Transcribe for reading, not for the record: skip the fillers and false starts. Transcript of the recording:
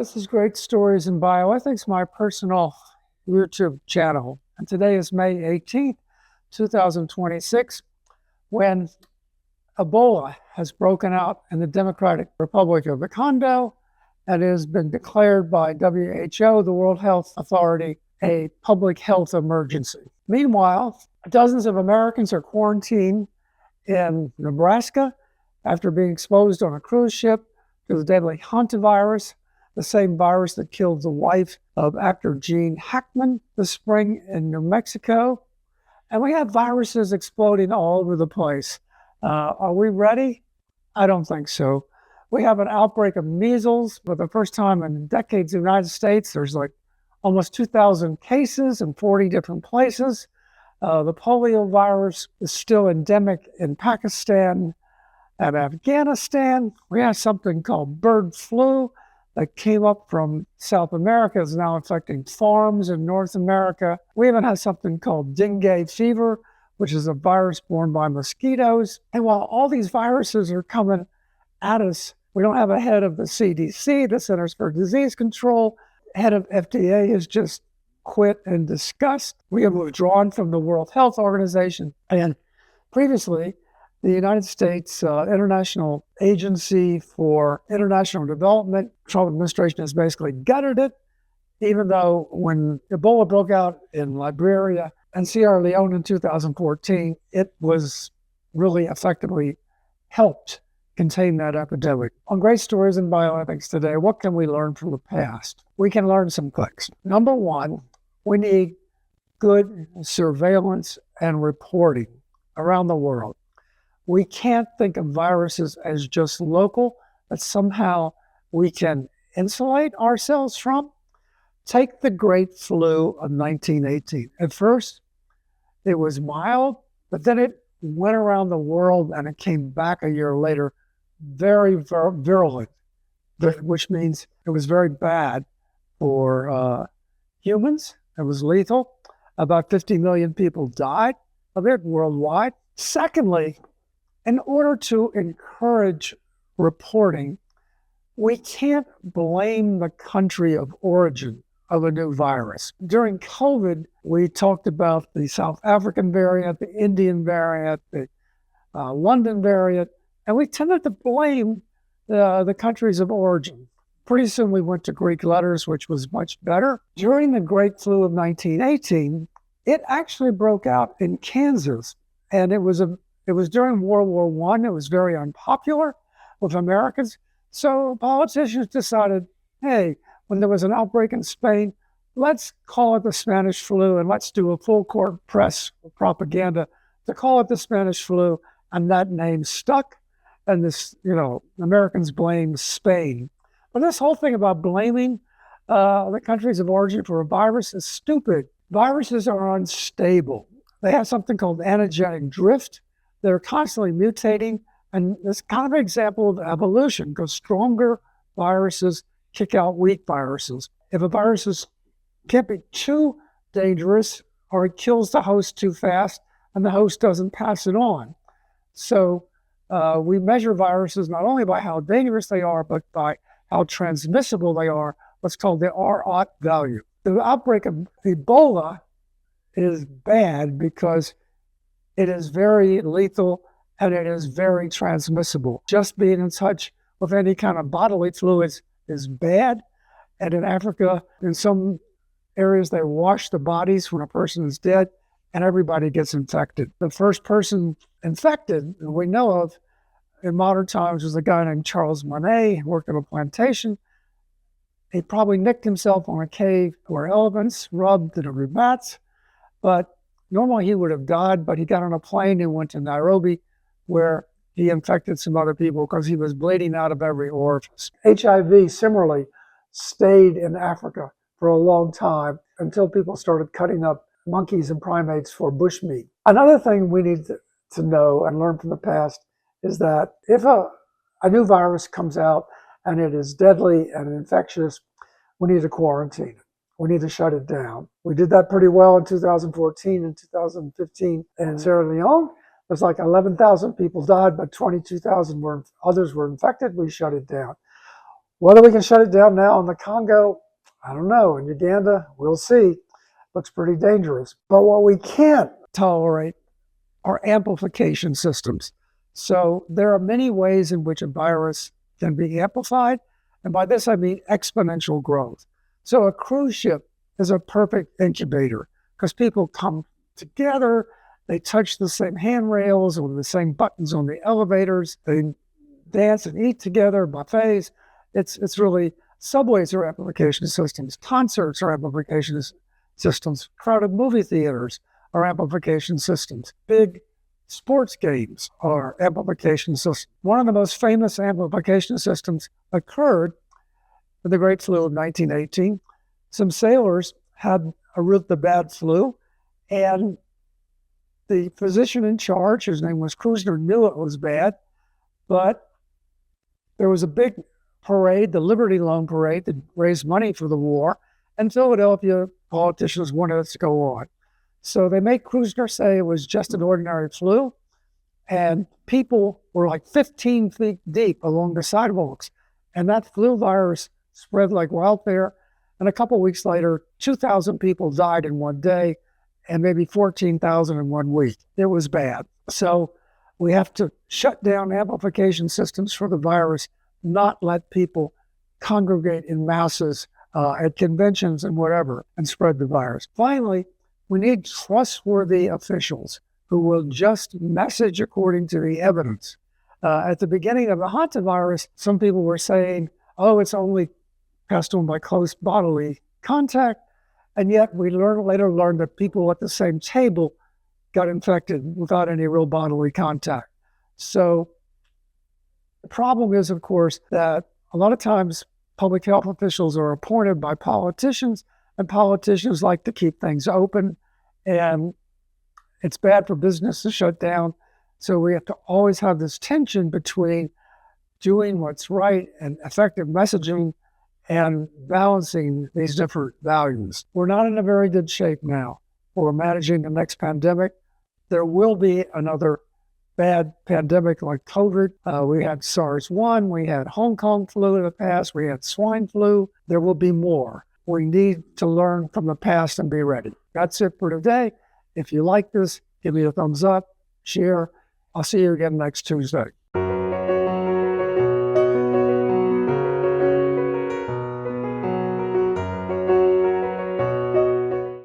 This is Great Stories in Bioethics, my personal YouTube channel. And today is May 18th, 2026, when Ebola has broken out in the Democratic Republic of the Congo and has been declared by WHO, the World Health Authority, a public health emergency. Meanwhile, dozens of Americans are quarantined in Nebraska after being exposed on a cruise ship to the deadly Hantavirus, the same virus that killed the wife of actor Gene Hackman this spring in New Mexico. And we have viruses exploding all over the place. Are we ready? I don't think so. We have an outbreak of measles for the first time in decades in the United States. There's like almost 2,000 cases in 40 different places. The polio virus is still endemic in Pakistan and Afghanistan. We have something called bird flu that came up from South America, is now affecting farms in North America. We even have something called dengue fever, which is a virus borne by mosquitoes. And while all these viruses are coming at us, we don't have a head of the CDC, the Centers for Disease Control. Head of FDA has just quit in disgust. We have withdrawn from the World Health Organization. And previously, the United States International Agency for International Development, Trump administration has basically gutted it, even though when Ebola broke out in Liberia and Sierra Leone in 2014, it was really effectively helped contain that epidemic. On Great Stories in Bioethics today, what can we learn from the past? We can learn some things. Number one, we need good surveillance and reporting around the world. We can't think of viruses as just local, that somehow we can insulate ourselves from. Take the Great Flu of 1918. At first, it was mild, but then it went around the world and it came back a year later, very virulent, which means it was very bad for humans. It was lethal. About 50 million people died of it worldwide. Secondly, in order to encourage reporting, we can't blame the country of origin of a new virus. During COVID, we talked about the South African variant, the Indian variant, the London variant, and we tended to blame the countries of origin. Pretty soon we went to Greek letters, which was much better. During the Great Flu of 1918, it actually broke out in Kansas, and it was during World War I. It was very unpopular with Americans. So politicians decided, hey, when there was an outbreak in Spain, let's call it the Spanish flu and let's do a full court press propaganda to call it the Spanish flu. And that name stuck. And this, Americans blamed Spain. But this whole thing about blaming the countries of origin for a virus is stupid. Viruses are unstable. They have something called antigenic drift. They're constantly mutating, and it's kind of an example of evolution, because stronger viruses kick out weak viruses. If a virus can't be too dangerous, or it kills the host too fast, and the host doesn't pass it on. So we measure viruses not only by how dangerous they are, but by how transmissible they are, what's called the R-0 value. The outbreak of Ebola is bad because it is very lethal and it is very transmissible. Just being in touch with any kind of bodily fluids is bad. And in Africa, in some areas, they wash the bodies when a person is dead and everybody gets infected. The first person infected that we know of in modern times was a guy named Charles Monet, who worked on a plantation. He probably nicked himself on a cave where elephants rubbed the bats, but normally he would have died, but he got on a plane and went to Nairobi, where he infected some other people because he was bleeding out of every orifice. HIV, similarly, stayed in Africa for a long time until people started cutting up monkeys and primates for bushmeat. Another thing we need to know and learn from the past is that if a new virus comes out and it is deadly and infectious, we need to quarantine it. We need to shut it down. We did that pretty well in 2014 and 2015 in Sierra Leone. It was like 11,000 people died, but 22,000 others were infected. We shut it down. Whether we can shut it down now in the Congo, I don't know. In Uganda, we'll see. Looks pretty dangerous. But what we can't tolerate are amplification systems. So there are many ways in which a virus can be amplified. And by this, I mean exponential growth. So a cruise ship is a perfect incubator because people come together, they touch the same handrails or the same buttons on the elevators, they dance and eat together, buffets. It's really, subways are amplification systems, concerts are amplification systems, crowded movie theaters are amplification systems, big sports games are amplification systems. One of the most famous amplification systems occurred in the Great Flu of 1918. Some sailors had the bad flu, and the physician in charge, his name was Krusner, knew it was bad, but there was a big parade, the Liberty Loan Parade, that raised money for the war, and Philadelphia politicians wanted it to go on. So they made Krusner say it was just an ordinary flu, and people were like 15 feet deep along the sidewalks, and that flu virus spread like wildfire. And a couple of weeks later, 2,000 people died in one day, and maybe 14,000 in 1 week. It was bad. So we have to shut down amplification systems for the virus, not let people congregate in masses at conventions and whatever and spread the virus. Finally, we need trustworthy officials who will just message according to the evidence. At the beginning of the Hantavirus, some people were saying, oh, it's only passed on by close bodily contact. And yet we later learned that people at the same table got infected without any real bodily contact. So the problem is, of course, that a lot of times public health officials are appointed by politicians, and politicians like to keep things open, and it's bad for business to shut down. So we have to always have this tension between doing what's right and effective messaging and balancing these different values. We're not in a very good shape now for managing the next pandemic. There will be another bad pandemic like COVID. We had SARS-1, we had Hong Kong flu in the past, we had swine flu. There will be more. We need to learn from the past and be ready. That's it for today. If you like this, give me a thumbs up, share. I'll see you again next Tuesday.